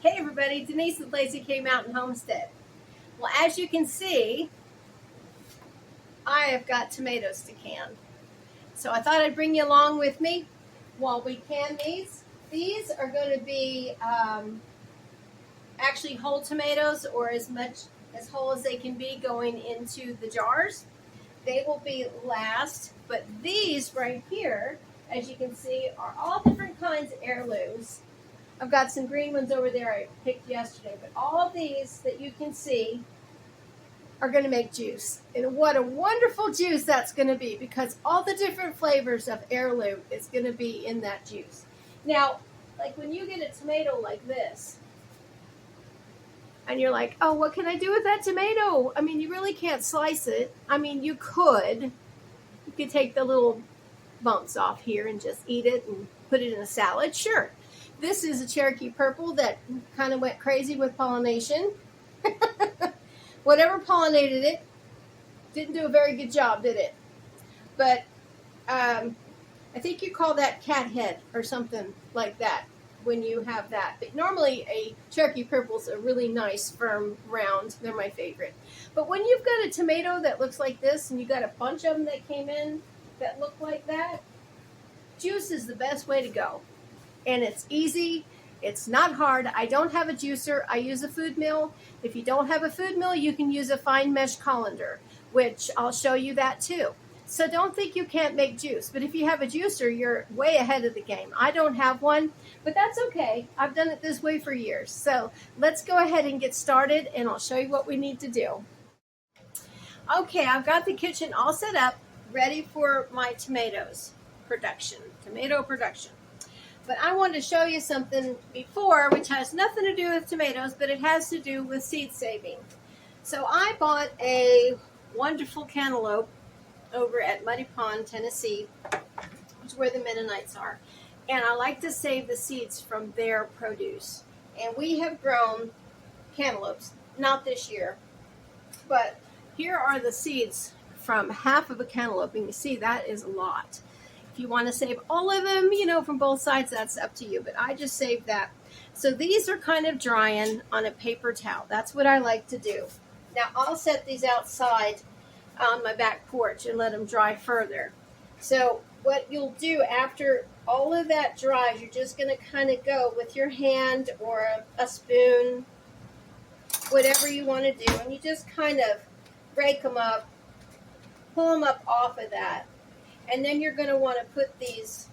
Hey everybody, Denise with Lazy K Mountain Homestead. Well, as you can see, I have got tomatoes to can. So I thought I'd bring you along with me while we can these. These are going to be actually whole tomatoes, or as much as whole as they can be, going into the jars. They will be last, but these right here, as you can see, are all different kinds of heirlooms. I've got some green ones over there I picked yesterday, but all of these that you can see are going to make juice. And what a wonderful juice that's going to be, because all the different flavors of heirloom is going to be in that juice. Now, like when you get a tomato like this, and you're like, oh, what can I do with that tomato? I mean, you really can't slice it. I mean, you could. You could take the little bumps off here and just eat it and put it in a salad. Sure. This is a Cherokee purple that kind of went crazy with pollination. Whatever pollinated it didn't do a very good job, did it? But I think you call that cat head or something like that when you have that. But normally a Cherokee purple's a really nice, firm, round. They're my favorite. But when you've got a tomato that looks like this and you got a bunch of them that came in that look like that, juice is the best way to go. And it's easy. It's not hard. I don't have a juicer. I use a food mill. If you don't have a food mill, you can use a fine mesh colander, which I'll show you that too. So don't think you can't make juice. But if you have a juicer, you're way ahead of the game. I don't have one, but that's okay. I've done it this way for years. So let's go ahead and get started, and I'll show you what we need to do. Okay, I've got the kitchen all set up, ready for my tomato production. But I wanted to show you something before, which has nothing to do with tomatoes, but it has to do with seed saving. So I bought a wonderful cantaloupe over at Muddy Pond, Tennessee, which is where the Mennonites are. And I like to save the seeds from their produce. And we have grown cantaloupes, not this year, but here are the seeds from half of a cantaloupe. And you see that is a lot. If you want to save all of them, from both sides, that's up to you. But I just saved that. So these are kind of drying on a paper towel. That's what I like to do. Now I'll set these outside on my back porch and let them dry further. So what you'll do after all of that dries, you're just going to kind of go with your hand or a spoon, whatever you want to do, and you just kind of break them up, pull them up off of that. And then you're going to want to put these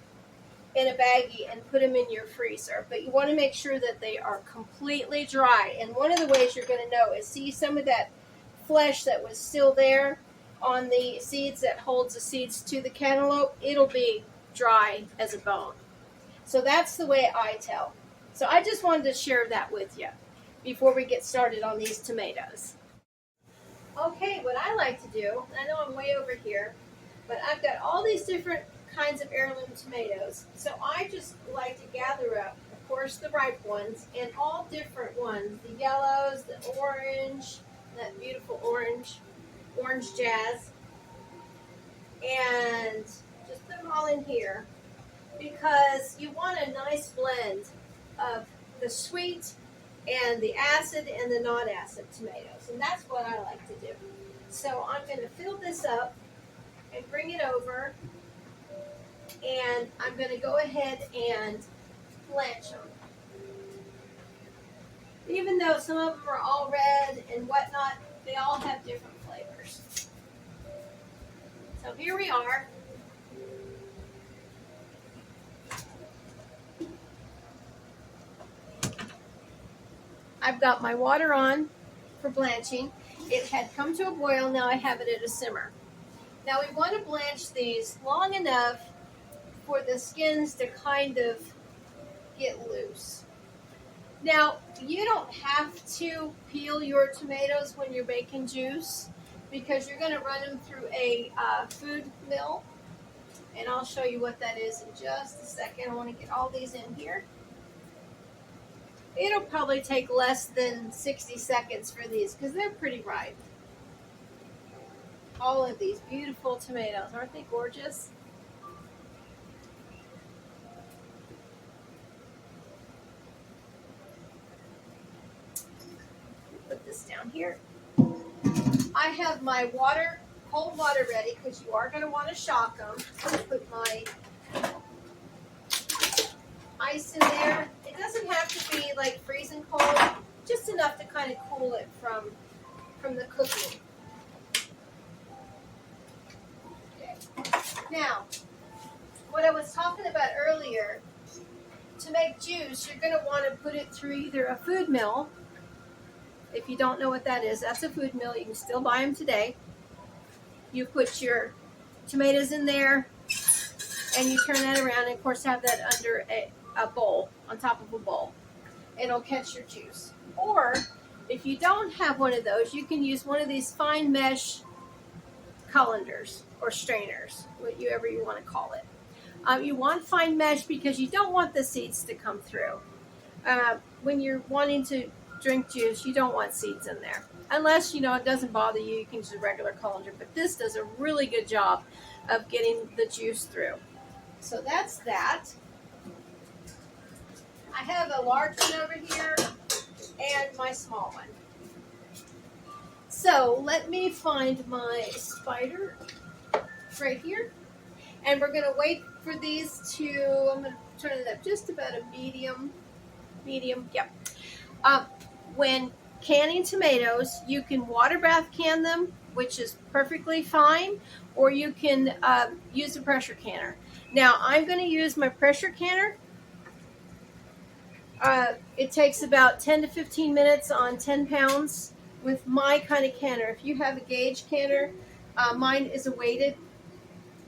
in a baggie and put them in your freezer. But you want to make sure that they are completely dry. And one of the ways you're going to know is see some of that flesh that was still there on the seeds that holds the seeds to the cantaloupe. It'll be dry as a bone. So that's the way I tell. So I just wanted to share that with you before we get started on these tomatoes. Okay, what I like to do, I know I'm way over here, but I've got all these different kinds of heirloom tomatoes. So I just like to gather up, of course, the ripe ones and all different ones. The yellows, the orange, that beautiful orange jazz. And just put them all in here because you want a nice blend of the sweet and the acid and the non-acid tomatoes. And that's what I like to do. So I'm going to fill this up and bring it over, and I'm going to go ahead and blanch them. Even though some of them are all red and whatnot, they all have different flavors. So here we are. I've got my water on for blanching. It had come to a boil, now I have it at a simmer. Now we want to blanch these long enough for the skins to kind of get loose. Now, you don't have to peel your tomatoes when you're making juice because you're going to run them through a food mill. And I'll show you what that is in just a second. I want to get all these in here. It'll probably take less than 60 seconds for these because they're pretty ripe. All of these beautiful tomatoes. Aren't they gorgeous? this down here. I have my water, cold water ready because you are going to want to shock them. So put my ice in there. It doesn't have to be like freezing cold, just enough to kind of cool it from the cooking. Okay. Now, what I was talking about earlier, to make juice, you're going to want to put it through either a food mill. If you don't know what that is, that's a food mill. You can still buy them today. You put your tomatoes in there, and you turn that around, and of course have that under a bowl, on top of a bowl. It'll catch your juice. Or, if you don't have one of those, you can use one of these fine mesh colanders or strainers, whatever you want to call it. You want fine mesh because you don't want the seeds to come through. When you're wanting to drink juice, you don't want seeds in there. Unless, it doesn't bother you, you can use a regular colander. But this does a really good job of getting the juice through. So that's that. I have a large one over here and my small one. So let me find my spider right here. And we're going to wait for these to, I'm going to turn it up just about a medium, yep. When canning tomatoes, you can water bath can them, which is perfectly fine, or you can use a pressure canner. Now, I'm going to use my pressure canner. It takes about 10 to 15 minutes on 10 pounds with my kind of canner. If you have a gauge canner, mine is a weighted,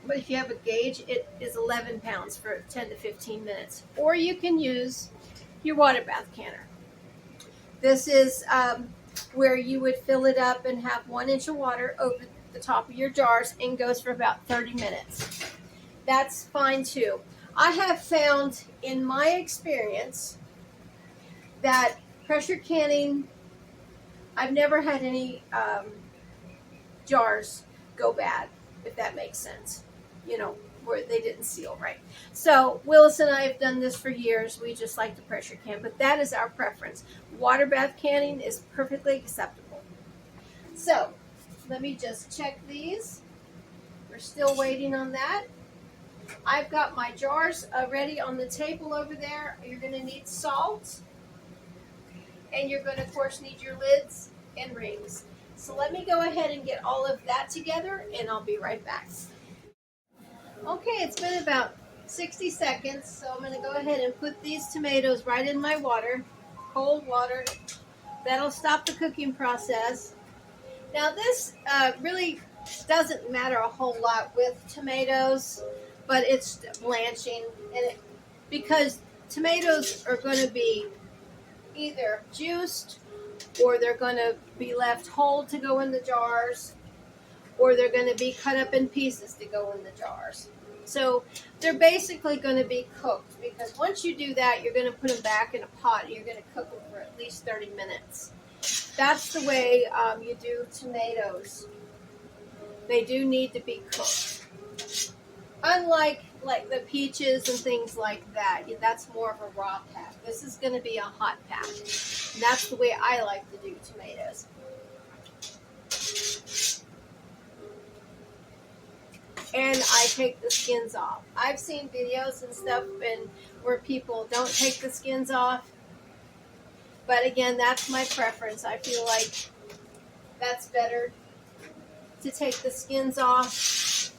but if you have a gauge, it is 11 pounds for 10 to 15 minutes. Or you can use your water bath canner. This is where you would fill it up and have 1 inch of water over the top of your jars and goes for about 30 minutes. That's fine too. I have found in my experience that pressure canning, I've never had any jars go bad, if that makes sense, where they didn't seal right. So Willis and I have done this for years. We just like to pressure can, but that is our preference. Water bath canning is perfectly acceptable. So let me just check these. We're still waiting on that. I've got my jars ready on the table over there. You're going to need salt, and you're going to, of course, need your lids and rings. So let me go ahead and get all of that together, and I'll be right back. Okay, it's been about 60 seconds, so I'm going to go ahead and put these tomatoes right in my water, cold water. That'll stop the cooking process. Now this really doesn't matter a whole lot with tomatoes, but it's blanching, and because tomatoes are going to be either juiced, or they're going to be left whole to go in the jars, or they're going to be cut up in pieces to go in the jars. So they're basically going to be cooked, because once you do that, you're going to put them back in a pot and you're going to cook them for at least 30 minutes. That's the way you do tomatoes. They do need to be cooked. Unlike the peaches and things like that, that's more of a raw pack. This is going to be a hot pack. And that's the way I like to do tomatoes. And I take the skins off. I've seen videos and stuff where people don't take the skins off. But again, that's my preference. I feel like that's better to take the skins off.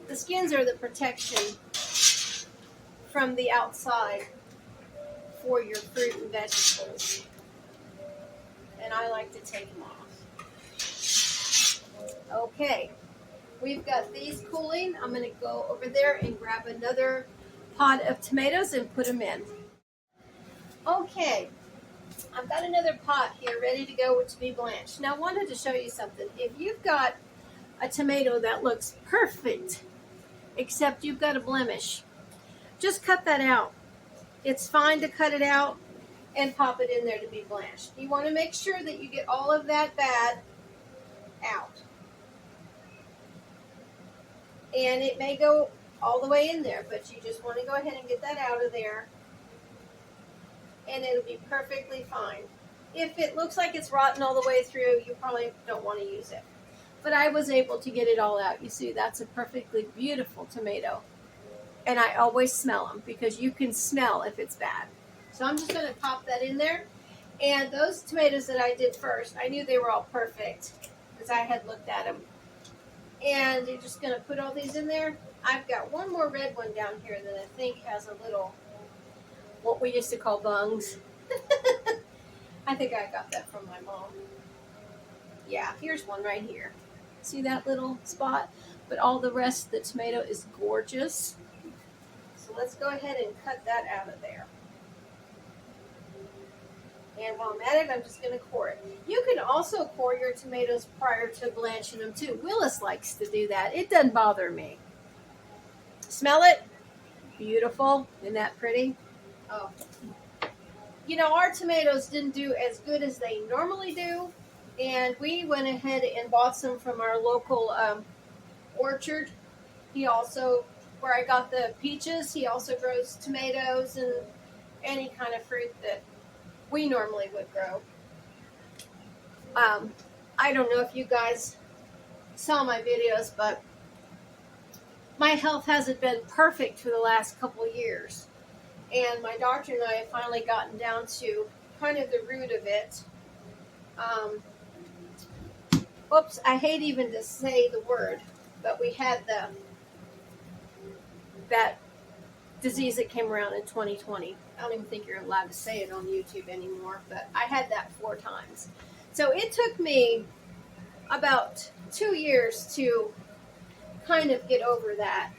The skins are the protection from the outside for your fruit and vegetables. And I like to take them off. Okay. We've got these cooling. I'm going to go over there and grab another pot of tomatoes and put them in. Okay, I've got another pot here ready to go to be blanched. Now I wanted to show you something. If you've got a tomato that looks perfect, except you've got a blemish, just cut that out. It's fine to cut it out and pop it in there to be blanched. You want to make sure that you get all of that bad out. And it may go all the way in there, but you just want to go ahead and get that out of there. And it'll be perfectly fine. if it looks like it's rotten all the way through, you probably don't want to use it. But I was able to get it all out. You see, that's a perfectly beautiful tomato. And I always smell them because you can smell if it's bad. So I'm just going to pop that in there. And those tomatoes that I did first, I knew they were all perfect because I had looked at them. And you're just going to put all these in there. I've got one more red one down here that I think has a little, what we used to call bungs. I think I got that from my mom. Yeah, here's one right here. See that little spot? But all the rest of the tomato is gorgeous. So let's go ahead and cut that out of there. And while I'm at it, I'm just going to core it. You can also core your tomatoes prior to blanching them too. Willis likes to do that. It doesn't bother me. Smell it? Beautiful. Isn't that pretty? Oh. You know, our tomatoes didn't do as good as they normally do. And we went ahead and bought some from our local orchard. He also, where I got the peaches, he also grows tomatoes and any kind of fruit that we normally would grow. I don't know if you guys saw my videos, but my health hasn't been perfect for the last couple of years. And my doctor and I have finally gotten down to kind of the root of it. Oops, I hate even to say the word, but we had that disease that came around in 2020. I don't even think you're allowed to say it on YouTube anymore, but I had that 4 times. So it took me about 2 years to kind of get over that.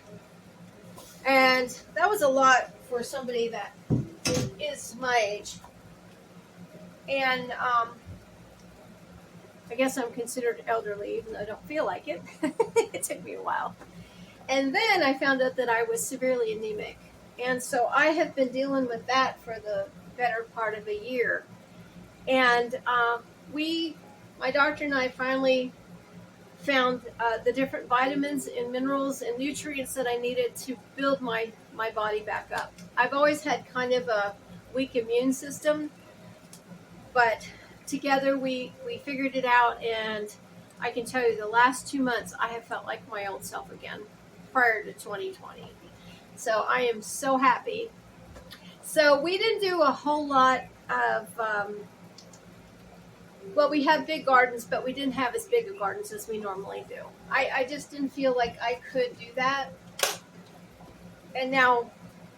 And that was a lot for somebody that is my age. And I guess I'm considered elderly, even though I don't feel like it. It took me a while. And then I found out that I was severely anemic. And so I have been dealing with that for the better part of a year. And my doctor and I finally found the different vitamins and minerals and nutrients that I needed to build my body back up. I've always had kind of a weak immune system, but together we figured it out, and I can tell you the last 2 months I have felt like my old self again prior to 2020. So I am so happy. So we didn't do a whole lot of, well, we have big gardens, but we didn't have as big a gardens as we normally do. I just didn't feel like I could do that. And now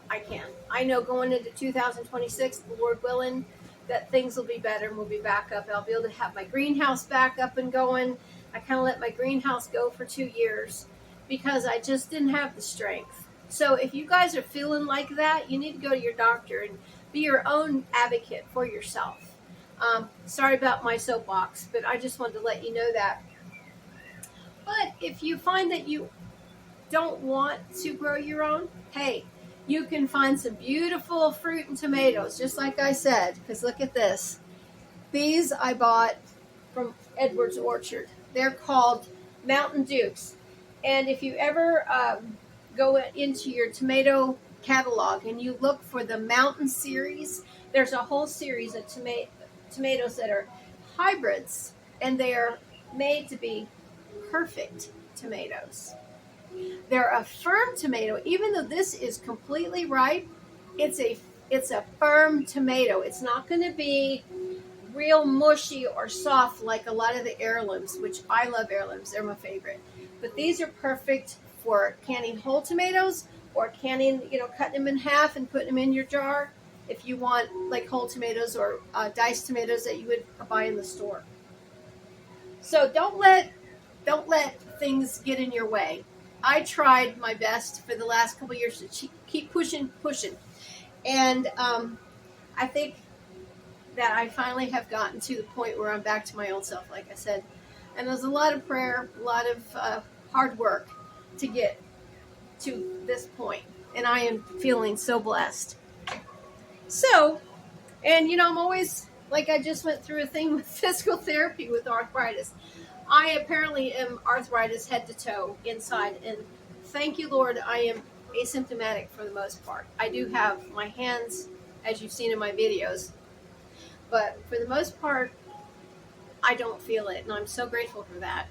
I can. I know going into 2026, the Lord willing, that things will be better and we'll be back up. I'll be able to have my greenhouse back up and going. I kind of let my greenhouse go for 2 years because I just didn't have the strength. So if you guys are feeling like that, you need to go to your doctor and be your own advocate for yourself. Sorry about my soapbox, but I just wanted to let you know that. But if you find that you don't want to grow your own, hey, you can find some beautiful fruit and tomatoes, just like I said, because look at this. These I bought from Edward's Orchard. They're called Mountain Dukes. And if you ever go into your tomato catalog and you look for the Mountain series, there's a whole series of tomatoes that are hybrids, and they are made to be perfect tomatoes. They're a firm tomato. Even though this is completely ripe, it's a firm tomato. It's not going to be real mushy or soft like a lot of the heirlooms, which I love heirlooms. They're my favorite. But these are perfect for canning whole tomatoes or canning, cutting them in half and putting them in your jar if you want like whole tomatoes or diced tomatoes that you would buy in the store. So don't let things get in your way. I tried my best for the last couple of years to keep pushing. And I think that I finally have gotten to the point where I'm back to my old self, like I said. And there's a lot of prayer, a lot of hard work to get to this point. And I am feeling so blessed. So, and I'm always, like I just went through a thing with physical therapy with arthritis. I apparently am arthritis head to toe inside, and thank you, Lord, I am asymptomatic for the most part. I do have my hands, as you've seen in my videos, But for the most part, I don't feel it, and I'm so grateful for that.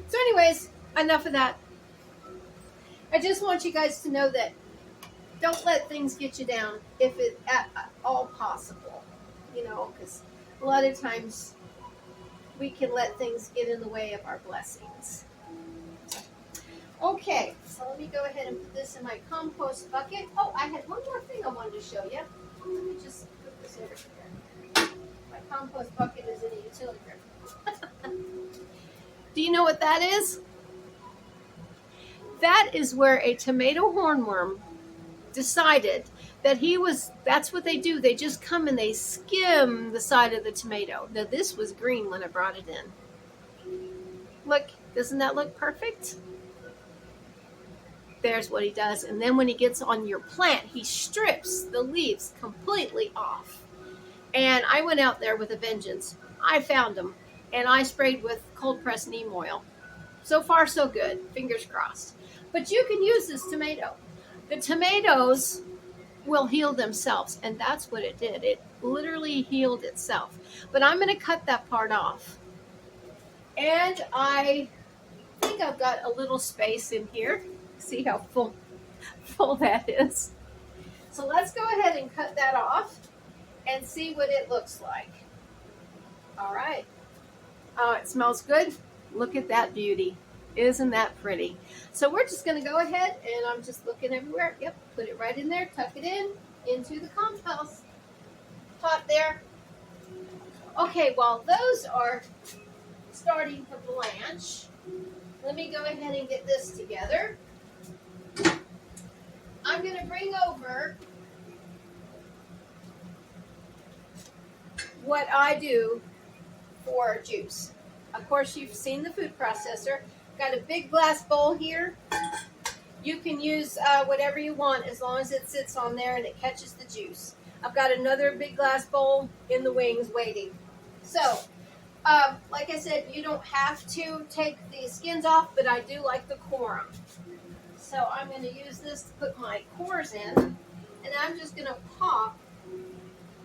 So anyways, enough of that. I just want you guys to know that don't let things get you down if it at all possible. You know, because a lot of times we can let things get in the way of our blessings. Okay, so let me go ahead and put this in my compost bucket. Oh, I had one more thing I wanted to show you. Let me just put this over here. My compost bucket is in a utility room. Do you know what that is? That is where a tomato hornworm decided that that's what they do. They just come and they skim the side of the tomato. Now this was green when I brought it in. Look, doesn't that look perfect? There's what he does. And then when he gets on your plant, he strips the leaves completely off. And I went out there with a vengeance. I found them and I sprayed with cold pressed neem oil. So far, so good. Fingers crossed. But you can use this tomato. The tomatoes will heal themselves, and that's what it did. It literally healed itself. But I'm going to cut that part off. And I think I've got a little space in here. See how full that is. So let's go ahead and cut that off and see what it looks like. All right. Oh, it smells good. Look at that beauty. Isn't that pretty? So we're just going to go ahead, and I'm just looking everywhere. Yep, put it right in there, tuck it into the compost pot there. Okay, while those are starting to blanch, let me go ahead and get this together. I'm going to bring over what I do for juice. Of course, you've seen the food processor. Got a big glass bowl here. You can use whatever you want as long as it sits on there and it catches the juice. I've got another big glass bowl in the wings waiting. So, like I said, you don't have to take the skins off, but I do like the core. So I'm going to use this to put my cores in, and I'm just going to pop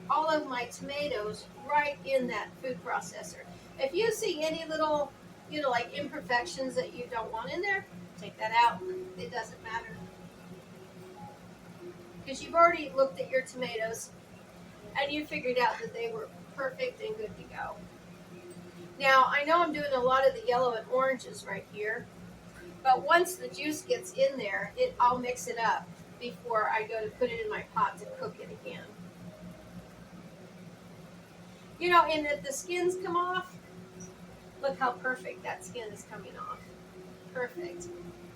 all of my tomatoes right in that food processor. If you see any little, like imperfections that you don't want in there, take that out. It doesn't matter. Because you've already looked at your tomatoes and you figured out that they were perfect and good to go. Now, I know I'm doing a lot of the yellow and oranges right here, but once the juice gets in there, I'll mix it up before I go to put it in my pot to cook it again. And if the skins come off, look how perfect that skin is coming off. Perfect.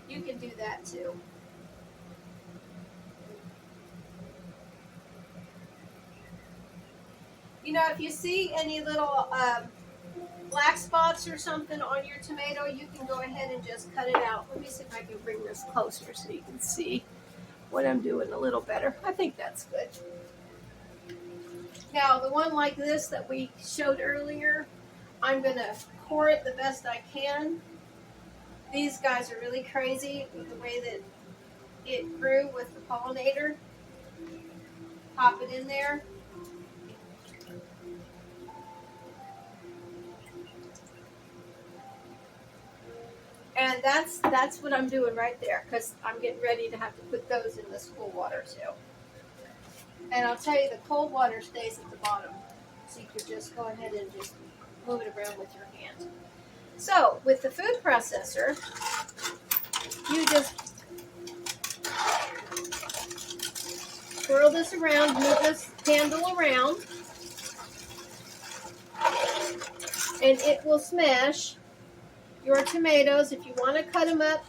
You can do that too. If you see any little black spots or something on your tomato, you can go ahead and just cut it out. Let me see if I can bring this closer so you can see what I'm doing a little better. I think that's good. Now, the one like this that we showed earlier, I'm going to core it the best I can. These guys are really crazy with the way that it grew with the pollinator. Pop it in there. And that's what I'm doing right there, because I'm getting ready to have to put those in this cool water too. And I'll tell you, the cold water stays at the bottom. So you can just go ahead and just move it around with your hand. So, with the food processor, you just swirl this around, move this handle around, and it will smash your tomatoes. If you want to cut them up,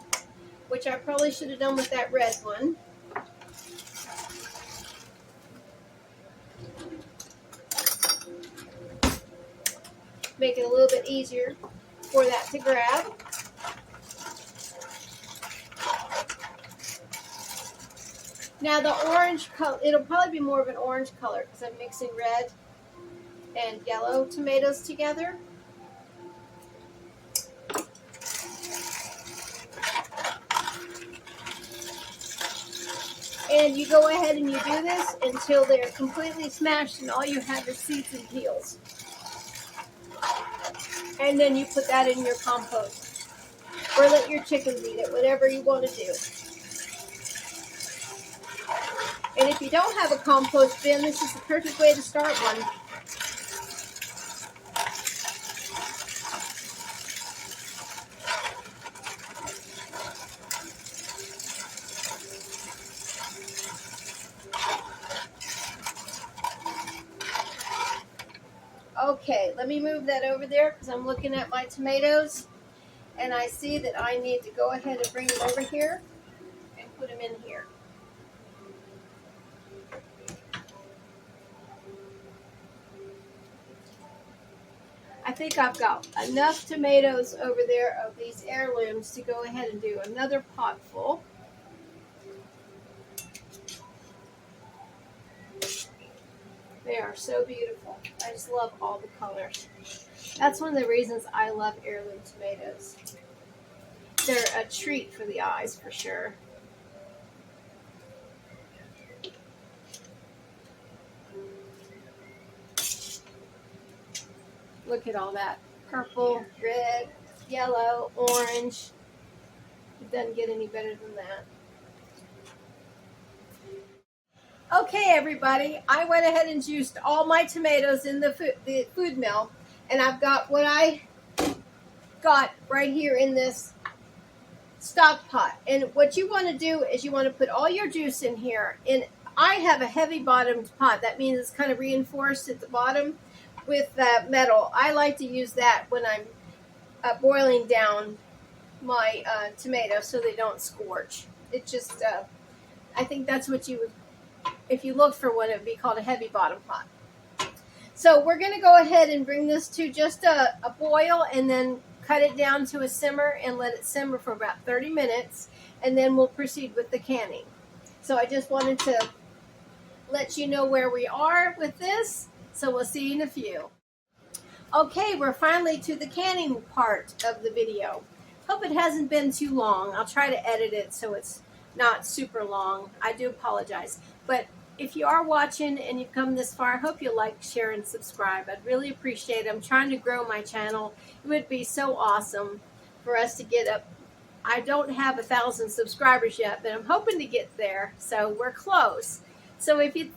which I probably should have done with that red one. Make it a little bit easier for that to grab. Now the orange color, it'll probably be more of an orange color because I'm mixing red and yellow tomatoes together. And you go ahead and you do this until they're completely smashed and all you have is seeds and peels. And then you put that in your compost. Or let your chickens eat it, whatever you want to do. And if you don't have a compost bin, this is the perfect way to start one. Okay, let me move that over there because I'm looking at my tomatoes and I see that I need to go ahead and bring them over here and put them in here. I think I've got enough tomatoes over there of these heirlooms to go ahead and do another pot full. They are so beautiful. I just love all the colors. That's one of the reasons I love heirloom tomatoes. They're a treat for the eyes for sure. Look at all that. Purple, red, yellow, orange. It doesn't get any better than that. Okay, everybody, I went ahead and juiced all my tomatoes in the food mill, and I've got what I got right here in this stock pot. And what you want to do is you want to put all your juice in here. And I have a heavy bottomed pot. That means it's kind of reinforced at the bottom with metal. I like to use that when I'm boiling down my tomatoes so they don't scorch. It just, I think that's what you would, if you look for one, it would be called a heavy bottom pot. So we're going to go ahead and bring this to just a boil and then cut it down to a simmer and let it simmer for about 30 minutes. And then we'll proceed with the canning. So I just wanted to let you know where we are with this. So we'll see you in a few. Okay, we're finally to the canning part of the video. Hope it hasn't been too long. I'll try to edit it so it's not super long. I do apologize. But if you are watching and you've come this far, I hope you'll like, share, and subscribe. I'd really appreciate it. I'm trying to grow my channel. It would be so awesome for us to get up. I don't have 1,000 subscribers yet, but I'm hoping to get there. So we're close. So if you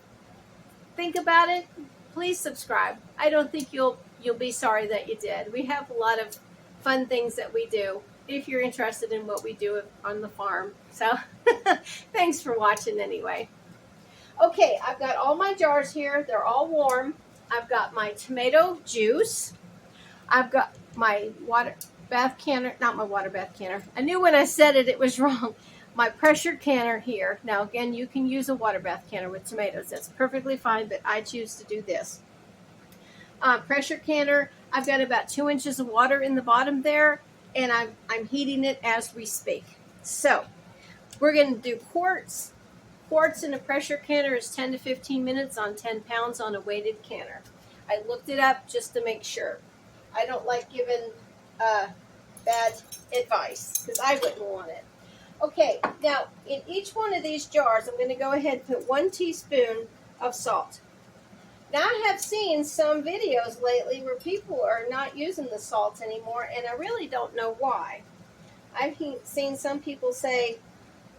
think about it, please subscribe. I don't think you'll be sorry that you did. We have a lot of fun things that we do if you're interested in what we do on the farm. So thanks for watching anyway. Okay, I've got all my jars here. They're all warm. I've got my tomato juice. I've got my water bath canner, not my water bath canner. I knew when I said it, it was wrong. My pressure canner here. Now, again, you can use a water bath canner with tomatoes. That's perfectly fine, but I choose to do this. Pressure canner. I've got about 2 inches of water in the bottom there, and I'm heating it as we speak. So we're going to do quarts. Quarts in a pressure canner is 10 to 15 minutes on 10 pounds on a weighted canner. I looked it up just to make sure. I don't like giving bad advice because I wouldn't want it. Okay, now in each one of these jars, I'm going to go ahead and put 1 teaspoon of salt. Now, I have seen some videos lately where people are not using the salt anymore, and I really don't know why. I've seen some people say,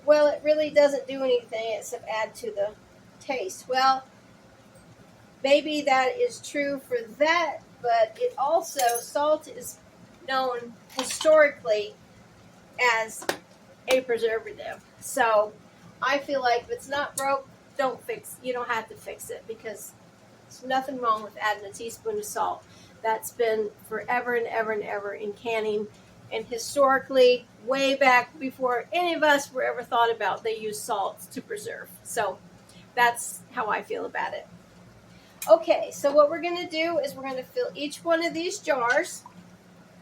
well, it really doesn't do anything except add to the taste. Well, maybe that is true for that, but it also, salt is known historically as a preservative. So I feel like if it's not broke, you don't have to fix it because there's nothing wrong with adding a teaspoon of salt. That's been forever and ever and ever in canning. And historically, way back before any of us were ever thought about, they used salt to preserve. So that's how I feel about it. Okay, so what we're going to do is we're going to fill each one of these jars.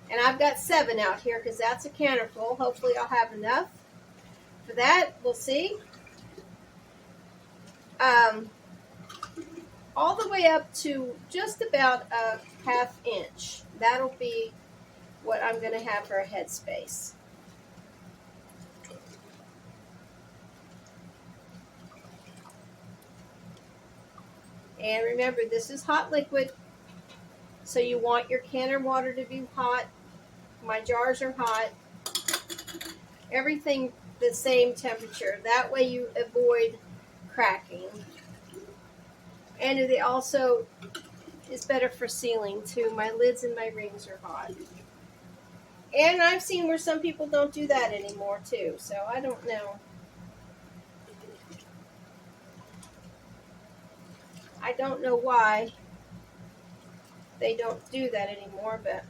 And I've got 7 out here because that's a canner full. Hopefully I'll have enough for that. We'll see. All the way up to just about a ½ inch. That'll be what I'm going to have for a headspace. And remember, this is hot liquid, so you want your canner water to be hot. My jars are hot. Everything the same temperature. That way you avoid cracking. And it also is better for sealing too. My lids and my rings are hot. And I've seen where some people don't do that anymore too, so I don't know. I don't know why they don't do that anymore, but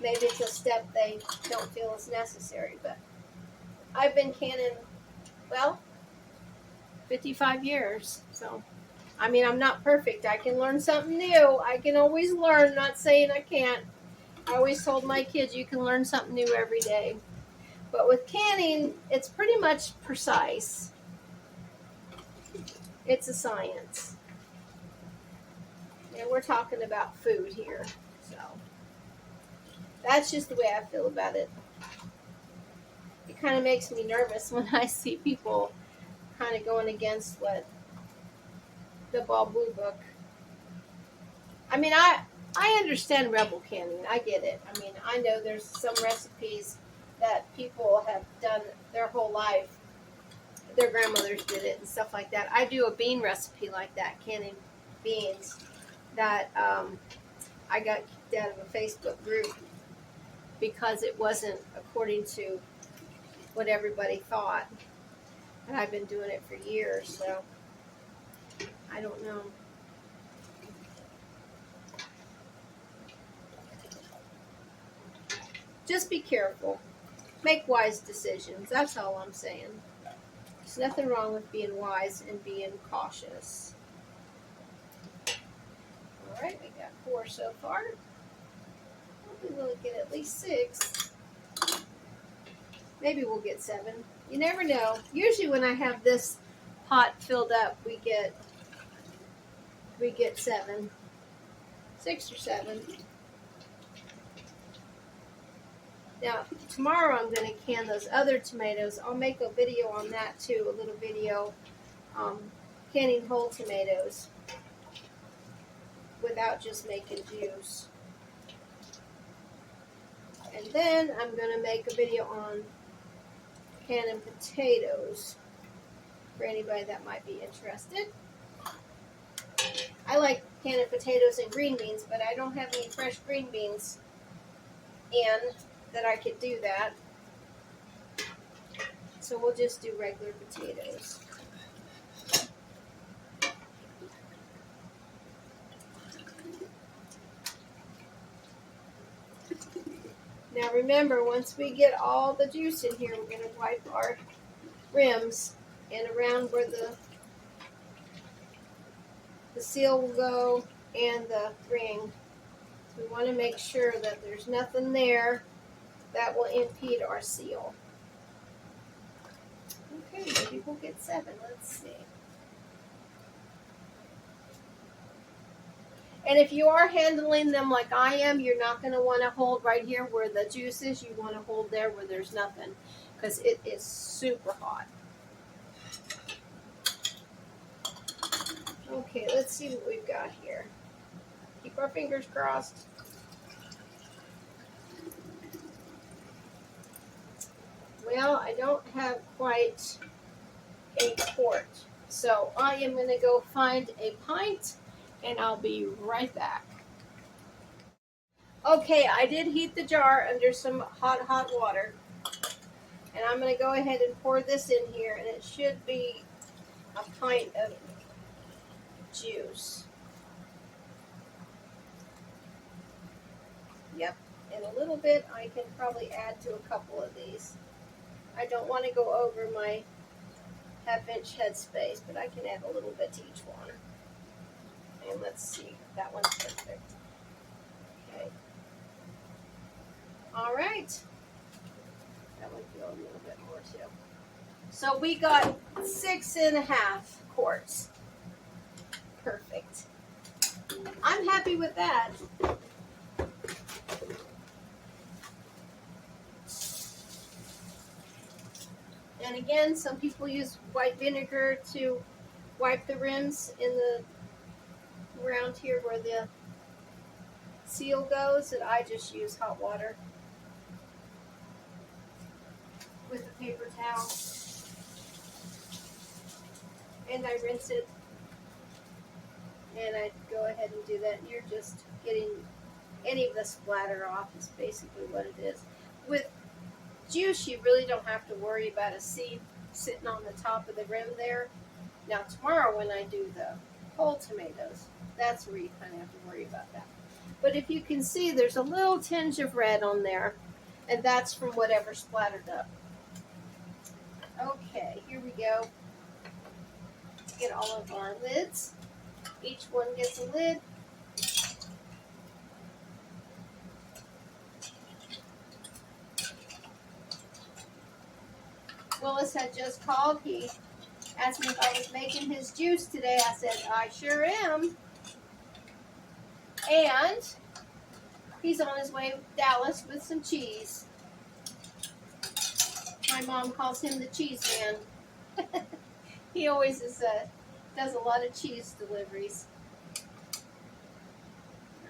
maybe it's a step they don't feel is necessary. But I've been canning, well, 55 years, so I mean, I'm not perfect. I can learn something new. I can always learn, not saying I can't. I always told my kids you can learn something new every day. But with canning, it's pretty much precise. It's a science. And we're talking about food here. So that's just the way I feel about it. It kind of makes me nervous when I see people kind of going against what the Blue Book. I mean, I understand rebel canning. I get it. I mean, I know there's some recipes that people have done their whole life. Their grandmothers did it and stuff like that. I do a bean recipe like that, canning beans, that I got kicked out of a Facebook group because it wasn't according to what everybody thought. And I've been doing it for years, so I don't know. Just be careful. Make wise decisions. That's all I'm saying. There's nothing wrong with being wise and being cautious. Alright, we got 4 so far. Hopefully we'll get at least 6. Maybe we'll get 7. You never know. Usually when I have this pot filled up, we get 7. 6 or 7. Now, tomorrow I'm going to can those other tomatoes. I'll make a video on that too, a little video, canning whole tomatoes without just making juice. And then I'm going to make a video on canning potatoes for anybody that might be interested. I like canning potatoes and green beans, but I don't have any fresh green beans in that I could do that. So we'll just do regular potatoes. Now remember, once we get all the juice in here, we're going to wipe our rims and around where the seal will go and the ring. So we want to make sure that there's nothing there that will impede our seal. Okay, maybe we'll get 7. Let's see. And if you are handling them like I am, you're not going to want to hold right here where the juice is. You want to hold there where there's nothing, because it is super hot. Okay, let's see what we've got here. Keep our fingers crossed. Well, I don't have quite a quart, so I am going to go find a pint, and I'll be right back. Okay, I did heat the jar under some hot water, and I'm going to go ahead and pour this in here, and it should be a pint of juice. Yep, and a little bit I can probably add to a couple of these. I don't want to go over my half-inch headspace, but I can add a little bit to each one. And let's see, that one's perfect. Okay. All right. That one feel a little bit more too. So we got 6.5 quarts. Perfect. I'm happy with that. And again, some people use white vinegar to wipe the rims in the around here where the seal goes, and I just use hot water with a paper towel, and I rinse it, and I go ahead and do that. And you're just getting any of the splatter off is basically what it is. With juice, you really don't have to worry about a seed sitting on the top of the rim there. Now tomorrow when I do the whole tomatoes, that's where you kind of have to worry about that. But if you can see, there's a little tinge of red on there, and that's from whatever splattered up. Okay, here we go. Get all of our lids. Each one gets a lid. Willis had just called. He asked me if I was making his juice today. I said, I sure am. And he's on his way to Dallas with some cheese. My mom calls him the cheese man. He always does a lot of cheese deliveries.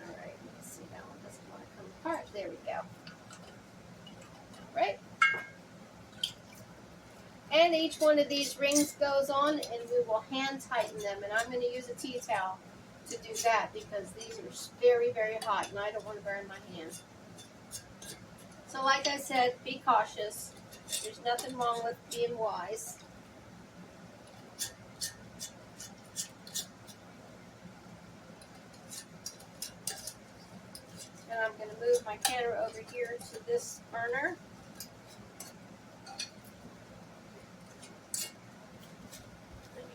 All right, let's see, that one doesn't want to come apart. There we go. All right. And each one of these rings goes on, and we will hand tighten them. And I'm going to use a tea towel to do that because these are very, very hot, and I don't want to burn my hands. So like I said, be cautious. There's nothing wrong with being wise. And I'm going to move my canner over here to this burner.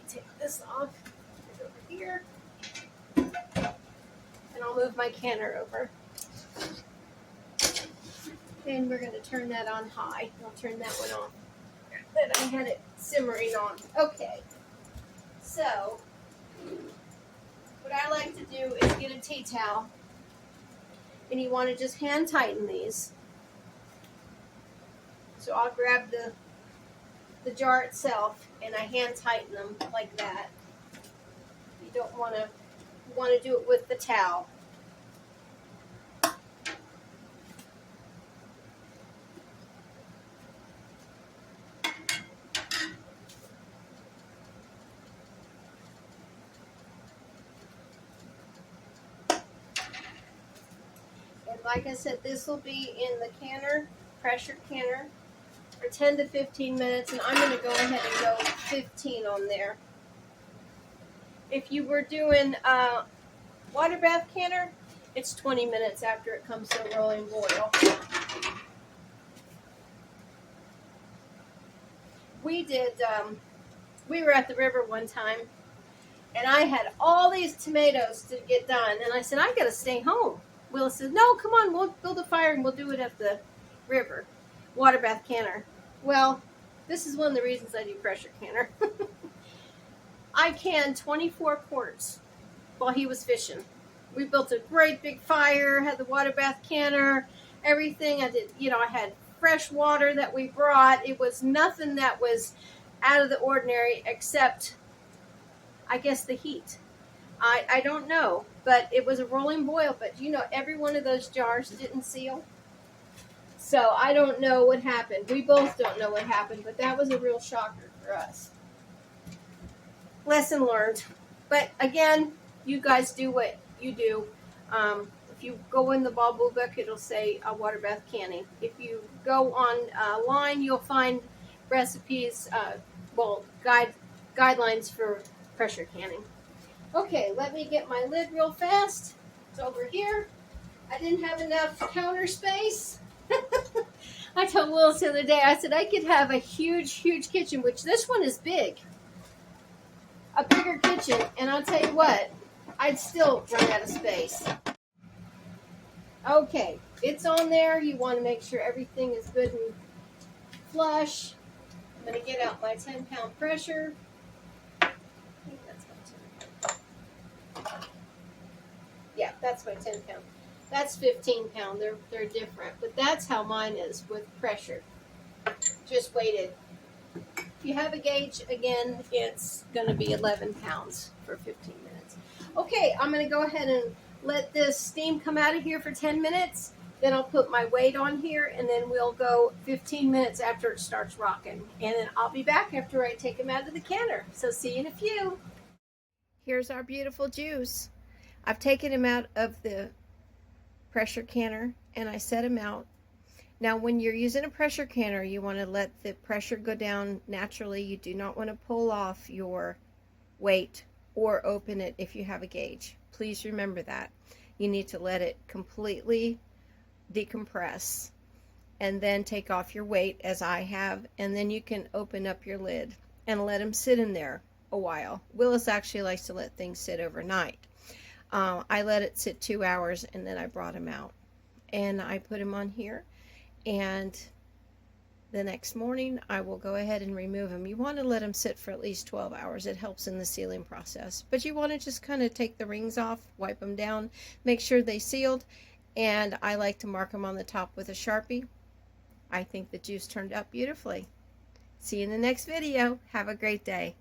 Take this off, put it over here, and I'll move my canner over. And we're going to turn that on high. I'll turn that one off that I had it simmering on. Okay, so what I like to do is get a tea towel, and you want to just hand tighten these. So I'll grab the jar itself, and I hand tighten them like that. You don't want to, you want to do it with the towel. And like I said, this will be in the canner, pressure canner, for 10 to 15 minutes, and I'm going to go ahead and go 15 on there. If you were doing a water bath canner, it's 20 minutes after it comes to a rolling boil. We were at the river one time, and I had all these tomatoes to get done, and I said, I got to stay home. Willis said, no, come on, we'll build a fire and we'll do it at the river. Water bath canner. Well, this is one of the reasons I do pressure canner. I canned 24 quarts while he was fishing. We built a great big fire, had the water bath canner, everything. I did, I had fresh water that we brought. It was nothing that was out of the ordinary except, I guess, the heat. I don't know, but it was a rolling boil. But every one of those jars didn't seal. So I don't know what happened. We both don't know what happened, but that was a real shocker for us. Lesson learned. But again, you guys do what you do. If you go in the Bobble book, it'll say water bath canning. If you go online, you'll find recipes, guidelines for pressure canning. Okay, let me get my lid real fast. It's over here. I didn't have enough counter space. I told Willis the other day, I said I could have a huge, huge kitchen, which this one is big. A bigger kitchen, and I'll tell you what, I'd still run out of space. Okay, it's on there. You want to make sure everything is good and flush. I'm going to get out my 10-pound pressure. I think that's my 10-pound. Yeah, that's my 10-pound. That's 15-pound. They're different, but that's how mine is with pressure. Just weighted. If you have a gauge, again, it's going to be 11 pounds for 15 minutes. Okay, I'm going to go ahead and let this steam come out of here for 10 minutes. Then I'll put my weight on here, and then we'll go 15 minutes after it starts rocking. And then I'll be back after I take them out of the canner. So see you in a few. Here's our beautiful juice. I've taken him out of the pressure canner, and I set him out. Now, when you're using a pressure canner, you want to let the pressure go down naturally. You do not want to pull off your weight or open it if you have a gauge. Please remember that. You need to let it completely decompress and then take off your weight, as I have, and then you can open up your lid and let them sit in there a while. Willis actually likes to let things sit overnight. I let it sit 2 hours, and then I brought him out and I put him on here. And the next morning, I will go ahead and remove them. You want to let them sit for at least 12 hours. It helps in the sealing process. But you want to just kind of take the rings off, wipe them down, make sure they sealed. And I like to mark them on the top with a Sharpie. I think the juice turned out beautifully. See you in the next video. Have a great day.